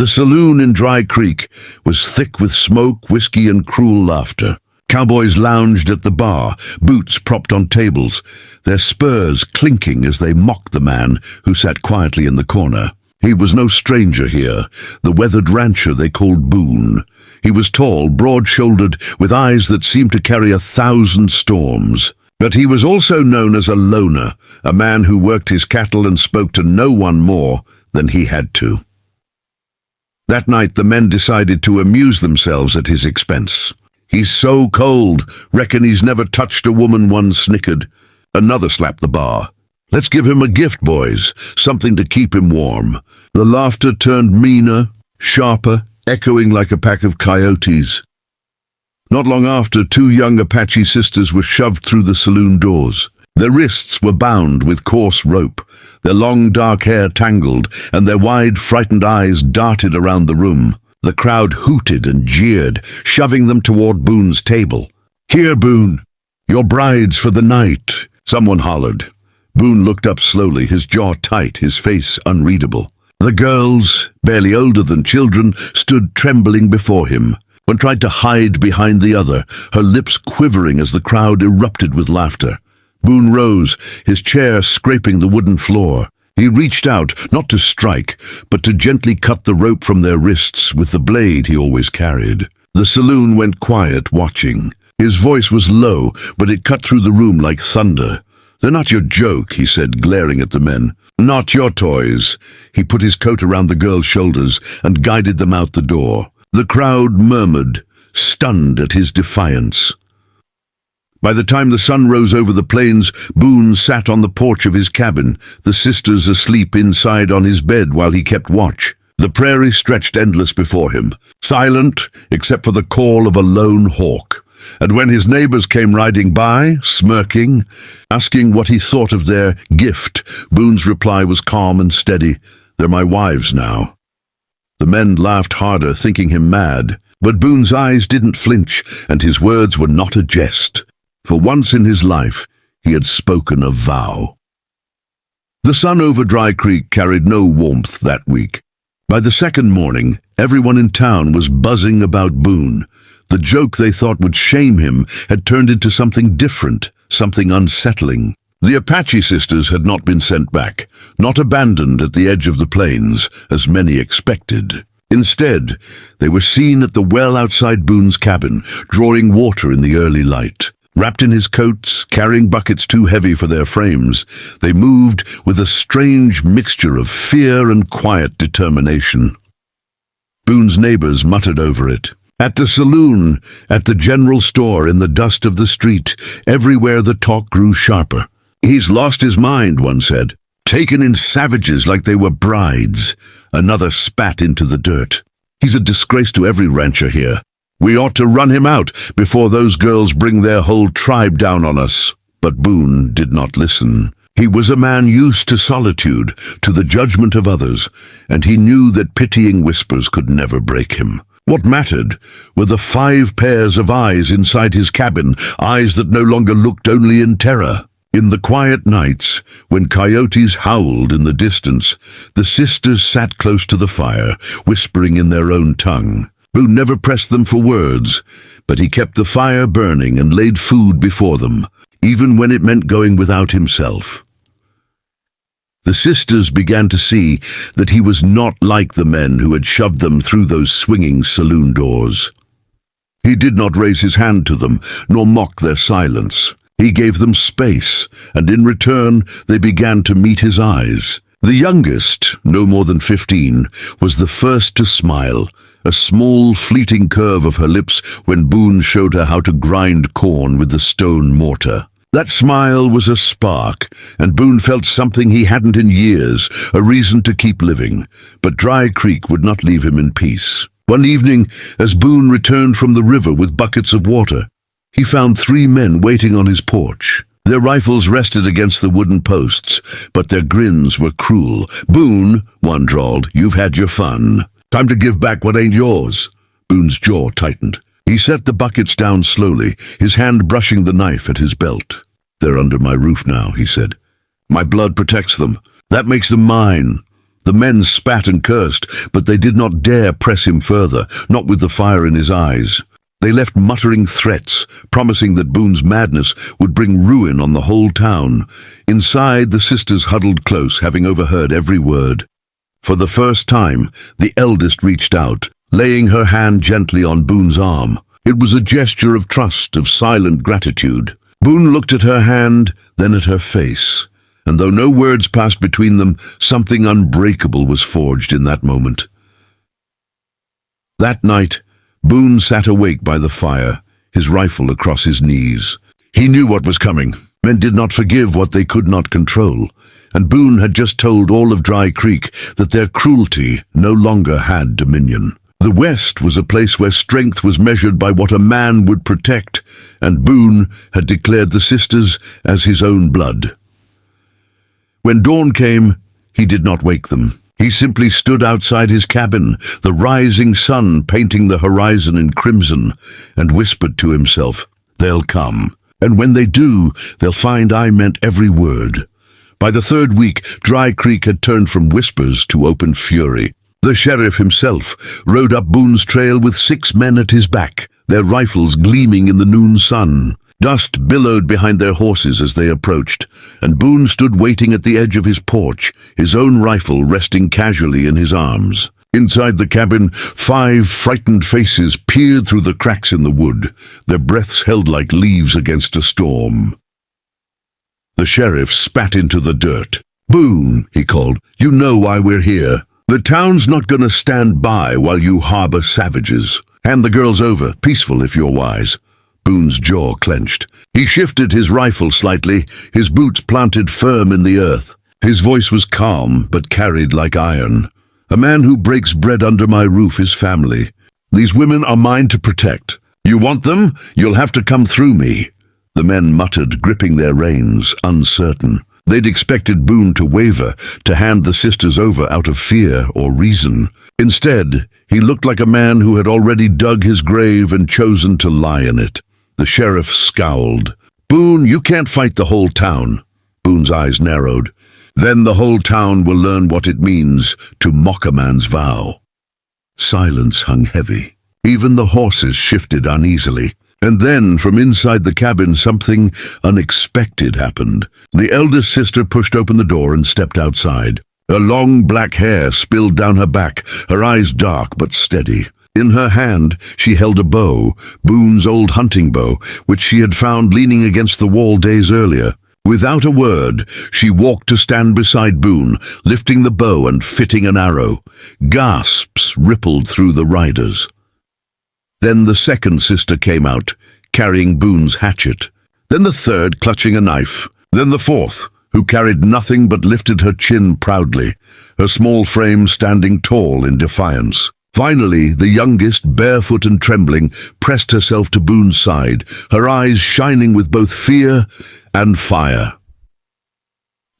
The saloon in Dry Creek was thick with smoke, whiskey, and cruel laughter. Cowboys lounged at the bar, boots propped on tables, their spurs clinking as they mocked the man who sat quietly in the corner. He was no stranger here, the weathered rancher they called Boone. He was tall, broad-shouldered, with eyes that seemed to carry 1,000 storms. But he was also known as a loner, a man who worked his cattle and spoke to no one more than he had to. That night the men decided to amuse themselves at his expense. "He's so cold, reckon he's never touched a woman," one snickered. Another slapped the bar. "Let's give him a gift, boys, something to keep him warm." The laughter turned meaner, sharper, echoing like a pack of coyotes. Not long after, 2 young Apache sisters were shoved through the saloon doors. Their wrists were bound with coarse rope, their long dark hair tangled, and their wide, frightened eyes darted around the room. The crowd hooted and jeered, shoving them toward Boone's table. "Here, Boone, your brides for the night," someone hollered. Boone looked up slowly, his jaw tight, his face unreadable. The girls, barely older than children, stood trembling before him. One tried to hide behind the other, her lips quivering as the crowd erupted with laughter. Boone rose, his chair scraping the wooden floor. He reached out, not to strike, but to gently cut the rope from their wrists with the blade he always carried. The saloon went quiet, watching. His voice was low, but it cut through the room like thunder. "They're not your joke," he said, glaring at the men. "Not your toys." He put his coat around the girls' shoulders and guided them out the door. The crowd murmured, stunned at his defiance. By the time the sun rose over the plains, Boone sat on the porch of his cabin, the sisters asleep inside on his bed while he kept watch. The prairie stretched endless before him, silent except for the call of a lone hawk. And when his neighbors came riding by, smirking, asking what he thought of their gift, Boone's reply was calm and steady. "They're my wives now." The men laughed harder, thinking him mad. But Boone's eyes didn't flinch, and his words were not a jest. For once in his life, he had spoken a vow. The sun over Dry Creek carried no warmth that week. By the second morning, everyone in town was buzzing about Boone. The joke they thought would shame him had turned into something different, something unsettling. The Apache sisters had not been sent back, not abandoned at the edge of the plains, as many expected. Instead, they were seen at the well outside Boone's cabin, drawing water in the early light. Wrapped in his coats, carrying buckets too heavy for their frames, they moved with a strange mixture of fear and quiet determination. Boone's neighbors muttered over it. At the saloon, at the general store, in the dust of the street, everywhere the talk grew sharper. "He's lost his mind," one said. "Taken in savages like they were brides." Another spat into the dirt. "He's a disgrace to every rancher here. We ought to run him out before those girls bring their whole tribe down on us." But Boone did not listen. He was a man used to solitude, to the judgment of others, and he knew that pitying whispers could never break him. What mattered were the 5 pairs of eyes inside his cabin, eyes that no longer looked only in terror. In the quiet nights, when coyotes howled in the distance, the sisters sat close to the fire, whispering in their own tongue. Boone never pressed them for words, but he kept the fire burning and laid food before them, even when it meant going without himself. The sisters began to see that he was not like the men who had shoved them through those swinging saloon doors. He did not raise his hand to them, nor mock their silence. He gave them space, and in return they began to meet his eyes. The youngest, no more than 15, was the first to smile, a small, fleeting curve of her lips when Boone showed her how to grind corn with the stone mortar. That smile was a spark, and Boone felt something he hadn't in years, a reason to keep living. But Dry Creek would not leave him in peace. One evening, as Boone returned from the river with buckets of water, he found 3 men waiting on his porch. Their rifles rested against the wooden posts, but their grins were cruel. "Boone," one drawled, "you've had your fun. Time to give back what ain't yours." Boone's jaw tightened. He set the buckets down slowly, his hand brushing the knife at his belt. "They're under my roof now," he said. "My blood protects them. That makes them mine. The men spat and cursed, but they did not dare press him further, not with the fire in his eyes. They left muttering threats, promising that Boone's madness would bring ruin on the whole town. Inside, the sisters huddled close, having overheard every word. For the first time, the eldest reached out, laying her hand gently on Boone's arm. It was a gesture of trust, of silent gratitude. Boone looked at her hand, then at her face, and though no words passed between them, something unbreakable was forged in that moment. That night, Boone sat awake by the fire, his rifle across his knees. He knew what was coming. Men did not forgive what they could not control, and Boone had just told all of Dry Creek that their cruelty no longer had dominion. The West was a place where strength was measured by what a man would protect, and Boone had declared the sisters as his own blood. When dawn came, he did not wake them. He simply stood outside his cabin, the rising sun painting the horizon in crimson, and whispered to himself, "They'll come. And when they do, they'll find I meant every word." By the third week, Dry Creek had turned from whispers to open fury. The sheriff himself rode up Boone's trail with 6 men at his back, their rifles gleaming in the noon sun. Dust billowed behind their horses as they approached, and Boone stood waiting at the edge of his porch, his own rifle resting casually in his arms. Inside the cabin, 5 frightened faces peered through the cracks in the wood, their breaths held like leaves against a storm. The sheriff spat into the dirt. "Boone," he called, "you know why we're here. The town's not going to stand by while you harbor savages. Hand the girls over, peaceful if you're wise." Boone's jaw clenched. He shifted his rifle slightly, his boots planted firm in the earth. His voice was calm, but carried like iron. "A man who breaks bread under my roof is family. These women are mine to protect. You want them? You'll have to come through me." The men muttered, gripping their reins, uncertain. They'd expected Boone to waver, to hand the sisters over out of fear or reason. Instead, he looked like a man who had already dug his grave and chosen to lie in it. The sheriff scowled. "Boone, you can't fight the whole town." Boone's eyes narrowed. "Then the whole town will learn what it means to mock a man's vow." Silence hung heavy. Even the horses shifted uneasily. And then, from inside the cabin, something unexpected happened. The eldest sister pushed open the door and stepped outside. Her long black hair spilled down her back, her eyes dark but steady. In her hand, she held a bow, Boone's old hunting bow, which she had found leaning against the wall days earlier. Without a word, she walked to stand beside Boone, lifting the bow and fitting an arrow. Gasps rippled through the riders. Then the second sister came out, carrying Boone's hatchet. Then the third, clutching a knife. Then the fourth, who carried nothing but lifted her chin proudly, her small frame standing tall in defiance. Finally, the youngest, barefoot and trembling, pressed herself to Boone's side, her eyes shining with both fear and fire.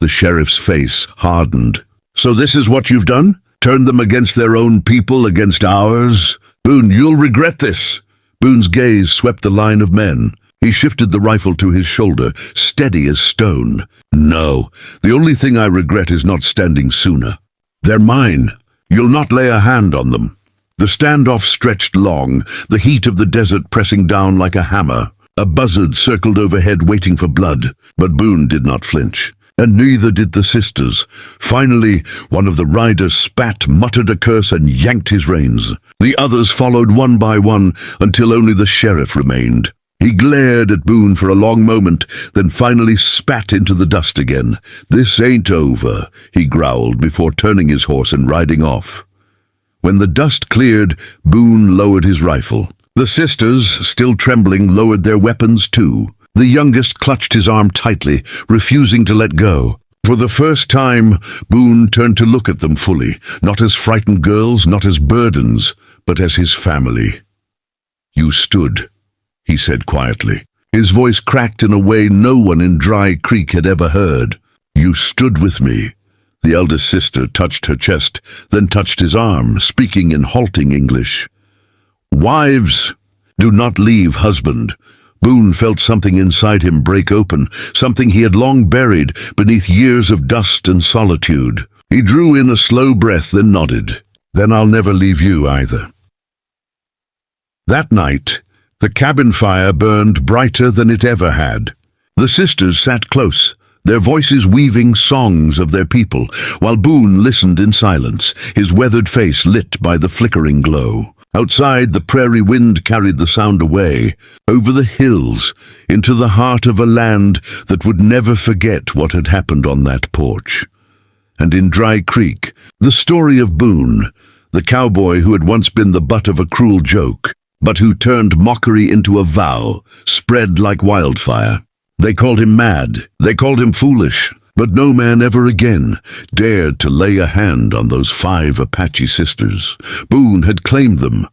The sheriff's face hardened. "So this is what you've done? Turned them against their own people, against ours? Boone, you'll regret this." Boone's gaze swept the line of men. He shifted the rifle to his shoulder, steady as stone. "No, the only thing I regret is not standing sooner. They're mine. You'll not lay a hand on them." The standoff stretched long, the heat of the desert pressing down like a hammer. A buzzard circled overhead waiting for blood, but Boone did not flinch. And neither did the sisters. Finally, one of the riders spat, muttered a curse, and yanked his reins. The others followed one by one until only the sheriff remained. He glared at Boone for a long moment, then finally spat into the dust again. "This ain't over," he growled before turning his horse and riding off. When the dust cleared, Boone lowered his rifle. The sisters, still trembling, lowered their weapons too. The youngest clutched his arm tightly, refusing to let go. For the first time, Boone turned to look at them fully, not as frightened girls, not as burdens, but as his family. "You stood," he said quietly. His voice cracked in a way no one in Dry Creek had ever heard. "You stood with me." The eldest sister touched her chest, then touched his arm, speaking in halting English. "Wives, do not leave husband." Boone felt something inside him break open, something he had long buried beneath years of dust and solitude. He drew in a slow breath, then nodded. "Then I'll never leave you either." That night, the cabin fire burned brighter than it ever had. The sisters sat close, their voices weaving songs of their people, while Boone listened in silence, his weathered face lit by the flickering glow. Outside, the prairie wind carried the sound away, over the hills, into the heart of a land that would never forget what had happened on that porch. And in Dry Creek, the story of Boone, the cowboy who had once been the butt of a cruel joke, but who turned mockery into a vow, spread like wildfire. They called him mad, they called him foolish, but no man ever again dared to lay a hand on those 5 Apache sisters. Boone had claimed them,